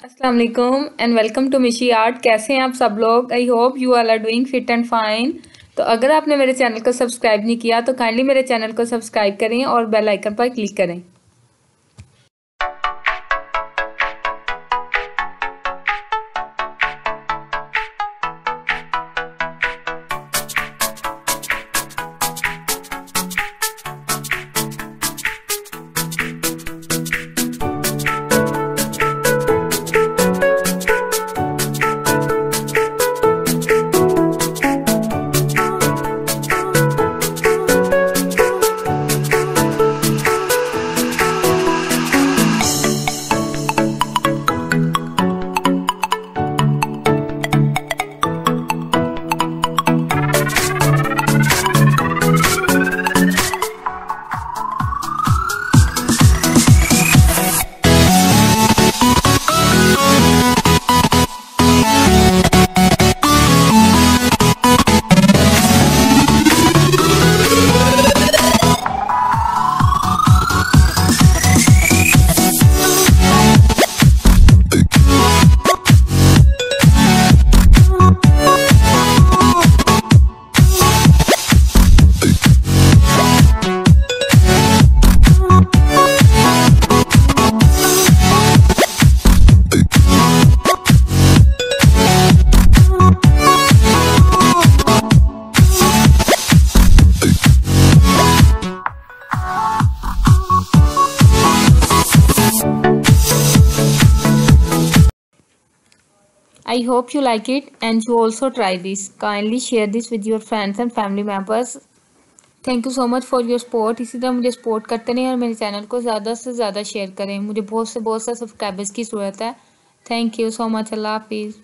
अस्सलाम वालेकुम and welcome to Mishi art. कैसे हैं आप सब लोग? I hope you all are doing fit and fine. तो अगर आपने मेरे चैनल को सब्सक्राइब नहीं किया तो काइंडली मेरे चैनल को सब्सक्राइब करें और बेल आइकन पर क्लिक करें। I hope you like it and you also try this. Kindly share this with your friends and family members. Thank you so much for your support. इसी तरह मुझे support करते रहें और मेरे चैनल को ज़्यादा से ज़्यादा शेयर करें। मुझे बहुत से सब्सक्राइबर्स की ज़रूरत है। Thank you so much. अल्लाह हाफिज़।